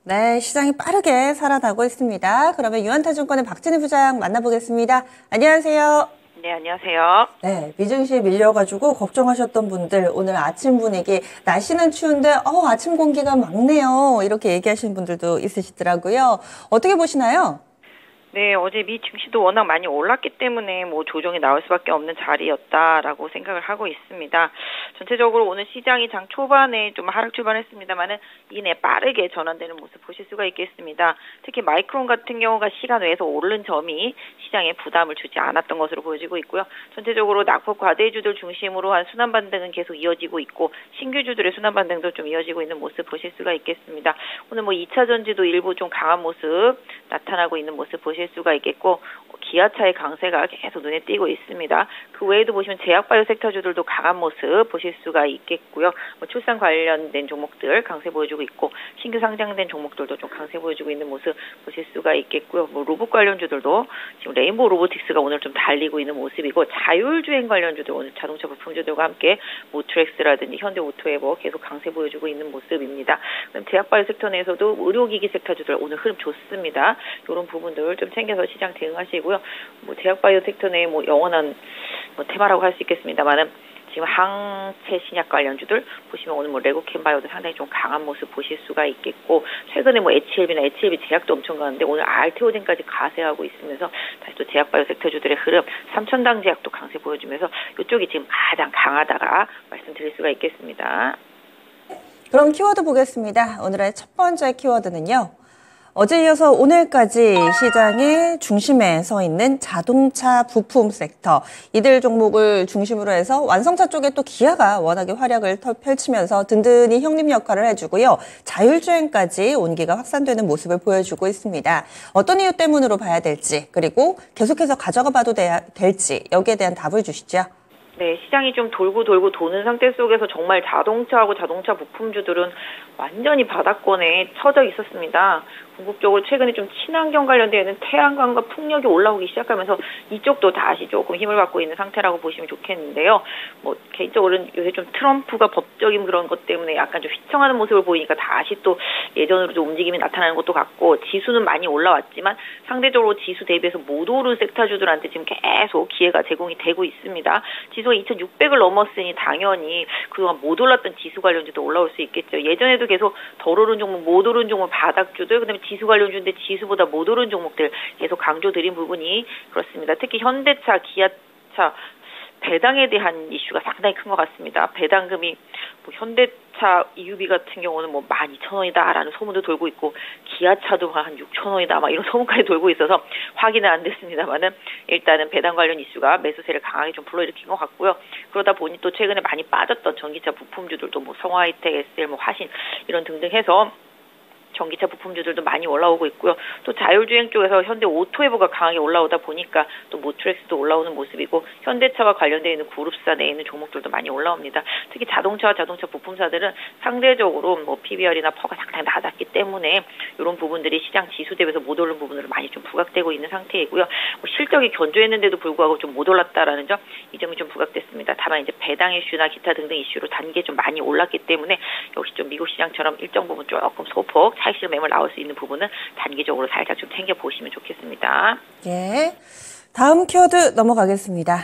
네, 시장이 빠르게 살아나고 있습니다. 그러면 유한타증권의 박진희 부장 만나보겠습니다. 안녕하세요. 네, 안녕하세요. 네, 미증시에 밀려가지고 걱정하셨던 분들 오늘 아침 분위기 날씨는 추운데 아침 공기가 맑네요. 이렇게 얘기하시는 분들도 있으시더라고요. 어떻게 보시나요? 네, 어제 미 증시도 워낙 많이 올랐기 때문에 조정이 나올 수밖에 없는 자리였다라고 생각을 하고 있습니다. 전체적으로 오늘 시장이 장 초반에 좀 하락 출발했습니다만은 이내 빠르게 전환되는 모습 보실 수가 있겠습니다. 특히 마이크론 같은 경우가 시간 외에서 오른 점이 시장에 부담을 주지 않았던 것으로 보여지고 있고요. 전체적으로 낙폭 과대주들 중심으로 한 순환 반등은 계속 이어지고 있고 신규주들의 순환 반등도 좀 이어지고 있는 모습 보실 수가 있겠습니다. 오늘 2차 전지도 일부 좀 강한 모습 나타나고 있는 모습 보실 수가 있겠고 기아차의 강세가 계속 눈에 띄고 있습니다. 그 외에도 보시면 제약바이오 섹터주들도 강한 모습 보실 수가 있겠고요. 출산 관련된 종목들 강세 보여주고 있고 신규 상장된 종목들도 좀 강세 보여주고 있는 모습 보실 수가 있겠고요. 로봇 관련주들도 지금 레인보우 로보틱스가 오늘 좀 달리고 있는 모습이고 자율주행 관련주들 오늘 자동차 부품주들과 함께 모트렉스라든지 현대오토에버 계속 강세 보여주고 있는 모습입니다. 그럼 제약바이오 섹터 내에서도 의료기기 섹터주들 오늘 흐름 좋습니다. 이런 부분들 좀 챙겨서 시장 대응하시고요. 제약바이오 섹터 내에 영원한 테마라고 할 수 있겠습니다만은 지금 항체 신약 관련주들 보시면 오늘 레고캠바이오도 상당히 좀 강한 모습 보실 수가 있겠고 최근에 HLB나 HLB 제약도 엄청 강한데 오늘 알테오젠까지 가세하고 있으면서 다시 또 제약바이오 섹터주들의 흐름 삼천당 제약도 강세 보여주면서 이쪽이 지금 가장 강하다가 말씀드릴 수가 있겠습니다. 그럼 키워드 보겠습니다. 오늘의 첫 번째 키워드는요. 어제 이어서 오늘까지 시장의 중심에 서 있는 자동차 부품 섹터, 이들 종목을 중심으로 해서 완성차 쪽에 또 기아가 워낙에 활약을 펼치면서 든든히 형님 역할을 해주고요. 자율주행까지 온기가 확산되는 모습을 보여주고 있습니다. 어떤 이유 때문으로 봐야 될지, 그리고 계속해서 가져가 봐도 될지 여기에 대한 답을 주시죠. 네, 시장이 좀 돌고 도는 상태 속에서 정말 자동차하고 자동차 부품주들은 완전히 바닥권에 처져 있었습니다. 궁극적으로 최근에 좀 친환경 관련되는 태양광과 풍력이 올라오기 시작하면서 이쪽도 다시 조금 힘을 받고 있는 상태라고 보시면 좋겠는데요. 개인적으로는 요새 좀 트럼프가 법적인 그런 것 때문에 약간 좀 휘청하는 모습을 보이니까 다시 또 예전으로 좀 움직임이 나타나는 것도 같고 지수는 많이 올라왔지만 상대적으로 지수 대비해서 못 오른 섹터주들한테 지금 계속 기회가 제공이 되고 있습니다. 지수가 2600을 넘었으니 당연히 그동안 못 올랐던 지수 관련주도 올라올 수 있겠죠. 예전에도 계속 덜 오른 종목, 못 오른 종목 바닥주들, 그다음에 지수 관련주인데 지수보다 못 오른 종목들 계속 강조드린 부분이 그렇습니다. 특히 현대차, 기아차, 배당에 대한 이슈가 상당히 큰 것 같습니다. 배당금이 현대차 EUV 같은 경우는 12,000원이다라는 소문도 돌고 있고 기아차도 한 6,000원이다 막 이런 소문까지 돌고 있어서 확인은 안 됐습니다만은 일단은 배당 관련 이슈가 매수세를 강하게 좀 불러일으킨 것 같고요. 그러다 보니 또 최근에 많이 빠졌던 전기차 부품주들도 성화이텍, SL, 화신 이런 등등 해서 전기차 부품주들도 많이 올라오고 있고요. 또 자율주행 쪽에서 현대 오토에버가 강하게 올라오다 보니까 또 모트렉스도 올라오는 모습이고 현대차와 관련되어 있는 그룹사 내에 있는 종목들도 많이 올라옵니다. 특히 자동차와 자동차 부품사들은 상대적으로 PBR이나 퍼가 상당히 낮았기 때문에 이런 부분들이 시장 지수 대비해서 못 오른 부분으로 많이 좀 부각되고 있는 상태이고요. 실적이 견조했는데도 불구하고 좀 못 올랐다라는 점, 이 점이 좀 부각됐습니다. 다만 이제 배당 이슈나 기타 등등 이슈로 단계 좀 많이 올랐기 때문에 역시 좀 미국 시장처럼 일정 부분 조금 소폭 차익실 매물 나올 수 있는 부분은 단기적으로 살짝 좀 챙겨보시면 좋겠습니다. 예, 다음 키워드 넘어가겠습니다.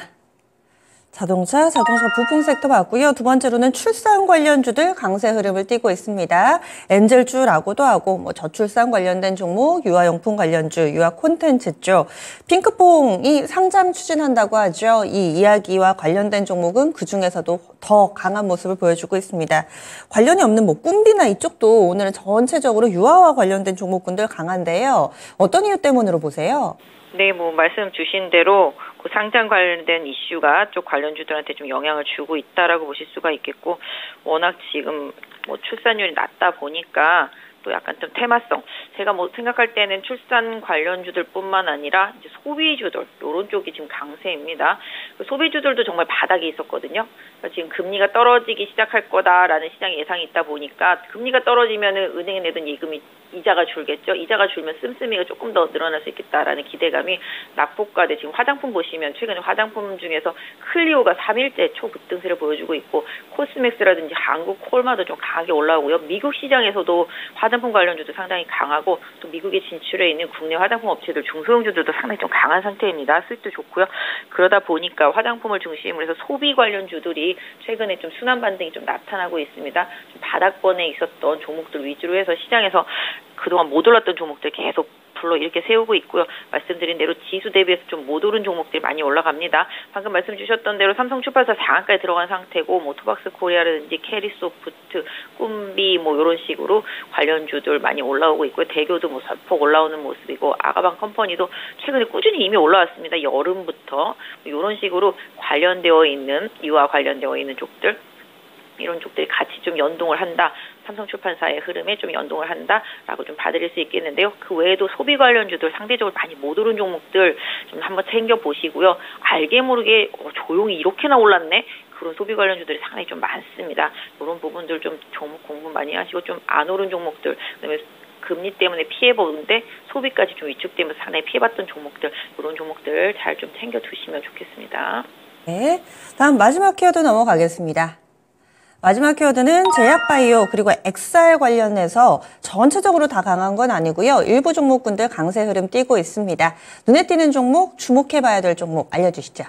자동차 부품 섹터 봤고요. 두 번째로는 출산 관련주들 강세 흐름을 띠고 있습니다. 엔젤주라고도 하고 저출산 관련된 종목, 유아용품 관련주, 유아 콘텐츠 쪽. 핑크퐁이 상장 추진한다고 하죠. 이 이야기와 관련된 종목은 그중에서도 더 강한 모습을 보여주고 있습니다. 관련이 없는 꿈비나 이쪽도 오늘은 전체적으로 유아와 관련된 종목군들 강한데요. 어떤 이유 때문으로 보세요? 네, 말씀 주신 대로 그 상장 관련된 이슈가 쪽 관련주들한테 좀 영향을 주고 있다라고 보실 수가 있겠고, 워낙 지금 출산율이 낮다 보니까 또 약간 좀 테마성. 제가 생각할 때는 출산 관련주들뿐만 아니라 이제 소비주들 이런 쪽이 지금 강세입니다. 소비주들도 정말 바닥에 있었거든요. 그러니까 지금 금리가 떨어지기 시작할 거다라는 시장 예상이 있다 보니까 금리가 떨어지면은 은행에 내던 예금이 이자가 줄겠죠. 이자가 줄면 씀씀이가 조금 더 늘어날 수 있겠다라는 기대감이 낙폭과대 지금 화장품 보시면 최근에 화장품 중에서 클리오가 3일째 초급등세를 보여주고 있고 코스맥스라든지 한국 콜마도 좀 강하게 올라오고요. 미국 시장에서도 화장품 관련주도 상당히 강하고 또 미국에 진출해 있는 국내 화장품 업체들 중소형주들도 상당히 좀 강한 상태입니다. 수익도 좋고요. 그러다 보니까 화장품을 중심으로 해서 소비 관련주들이 최근에 좀 순환 반등이 좀 나타나고 있습니다. 좀 바닥권에 있었던 종목들 위주로 해서 시장에서 그동안 못 올랐던 종목들 계속 불러 이렇게 세우고 있고요. 말씀드린 대로 지수 대비해서 좀 못 오른 종목들이 많이 올라갑니다. 방금 말씀 주셨던 대로 삼성출판사 상한가에 들어간 상태고 뭐 토박스 코리아라든지 캐리소프트, 꿈비 뭐 이런 식으로 관련주들 많이 올라오고 있고요. 대교도 뭐 살폭 올라오는 모습이고 아가방 컴퍼니도 최근에 꾸준히 이미 올라왔습니다. 여름부터 이런 식으로 관련되어 있는 유아 관련되어 있는 쪽들 이런 쪽들이 같이 좀 연동을 한다. 삼성출판사의 흐름에 좀 연동을 한다라고 좀 봐드릴 수 있겠는데요. 그 외에도 소비 관련주들 상대적으로 많이 못 오른 종목들 좀 한번 챙겨보시고요. 알게 모르게 조용히 이렇게나 올랐네? 그런 소비 관련주들이 상당히 좀 많습니다. 이런 부분들 좀 종목 공부 많이 하시고 좀 안 오른 종목들, 그다음에 금리 때문에 피해보는데 소비까지 좀 위축되면서 상당히 피해봤던 종목들, 이런 종목들 잘 좀 챙겨두시면 좋겠습니다. 네, 다음 마지막 키워드 넘어가겠습니다. 마지막 키워드는 제약바이오 그리고 XR 관련해서 전체적으로 다 강한 건 아니고요. 일부 종목군들 강세 흐름 띄고 있습니다. 눈에 띄는 종목, 주목해봐야 될 종목 알려주시죠.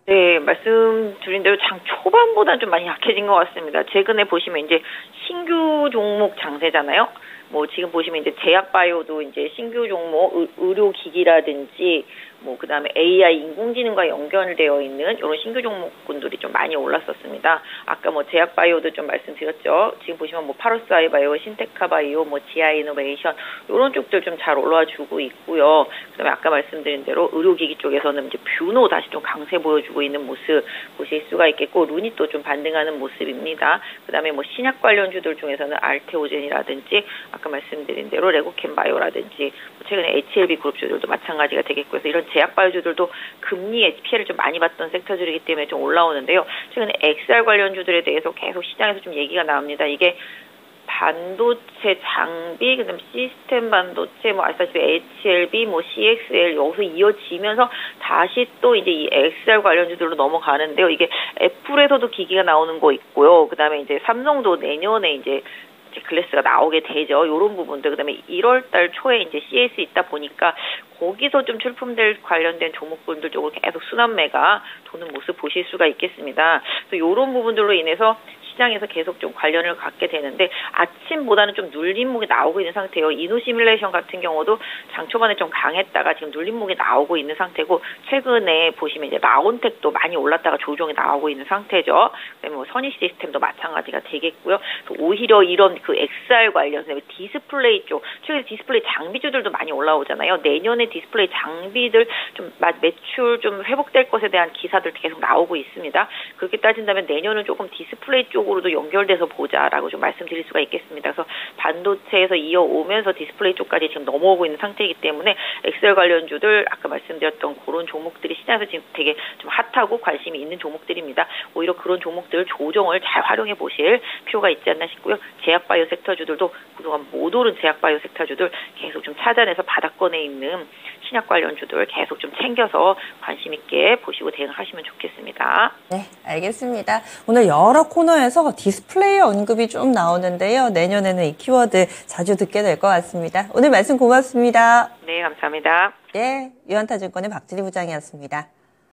네, 말씀드린 대로 장 초반보다는 좀 많이 약해진 것 같습니다. 최근에 보시면 이제 신규 종목 장세잖아요. 뭐 지금 보시면 이제 제약바이오도 이제 신규 종목 의료기기라든지 뭐 그다음에 AI 인공지능과 연결되어 있는 이런 신규 종목군들이 좀 많이 올랐었습니다. 아까 뭐 제약바이오도 좀 말씀드렸죠. 지금 보시면 뭐 파로스 아이바이오, 신테카바이오, 뭐 지아이노베이션 이런 쪽들 좀 잘 올라와 주고 있고요. 그다음에 아까 말씀드린 대로 의료기기 쪽에서는 이제 뷰노 다시 좀 강세 보여주고 있는 모습 보실 수가 있겠고 루닛도 좀 반등하는 모습입니다. 그다음에 뭐 신약 관련주들 중에서는 알테오젠이라든지 아까 말씀드린 대로 레고캠바이오라든지 최근에 HLB 그룹주들도 마찬가지가 되겠고요. 그래서 이런 제약바이오주들도 금리에 피해를 좀 많이 받던 섹터들이기 때문에 좀 올라오는데요. 최근에 XR 관련주들에 대해서 계속 시장에서 좀 얘기가 나옵니다. 이게 반도체 장비, 그다음 시스템 반도체, 뭐 아시다시피 HLB, 뭐 CXL 여기서 이어지면서 다시 또 이제 이 XR 관련주들로 넘어가는데요. 이게 애플에서도 기기가 나오는 거 있고요. 그다음에 이제 삼성도 내년에 이제 글래스가 나오게 되죠. 이런 부분들. 그다음에 1월 달 초에 이제 CES 있다 보니까 거기서 좀 출품될 관련된 종목분들 쪽으로 계속 순환매가 도는 모습 보실 수가 있겠습니다. 그래서 이런 부분들로 인해서 시장에서 계속 좀 관련을 갖게 되는데 아침보다는 좀 눌림목이 나오고 있는 상태예요. 이노시뮬레이션 같은 경우도 장 초반에 좀 강했다가 지금 눌림목이 나오고 있는 상태고 최근에 보시면 이제 라온텍도 많이 올랐다가 조정이 나오고 있는 상태죠. 그다음에 뭐 선희 시스템도 마찬가지가 되겠고요. 오히려 이런 그 XR 관련, 그다음에 디스플레이 쪽 최근에 디스플레이 장비주들도 많이 올라오잖아요. 내년에 디스플레이 장비들 좀 매출 좀 회복될 것에 대한 기사들 계속 나오고 있습니다. 그렇게 따진다면 내년은 조금 디스플레이 쪽으로도 연결돼서 보자라고 좀 말씀드릴 수가 있겠습니다. 그래서 반도체에서 이어오면서 디스플레이 쪽까지 지금 넘어오고 있는 상태이기 때문에 XR 관련주들 아까 말씀드렸던 그런 종목들이 시장에서 지금 되게 좀 핫하고 관심이 있는 종목들입니다. 오히려 그런 종목들 조정을 잘 활용해 보실 필요가 있지 않나 싶고요. 제약바이오 섹터주들도 그동안 못 오른 제약바이오 섹터주들 계속 좀 찾아내서 바닥권에 있는 신약 관련주들 계속 좀 챙겨서 관심 있게 보시고 대응하시면 좋겠습니다. 네, 알겠습니다. 오늘 여러 코너에서 디스플레이 언급이 좀 나오는데요. 내년에는 이 키워드 자주 듣게 될 것 같습니다. 오늘 말씀 고맙습니다. 네, 감사합니다. 네, 유한타증권의 박진희 부장이었습니다.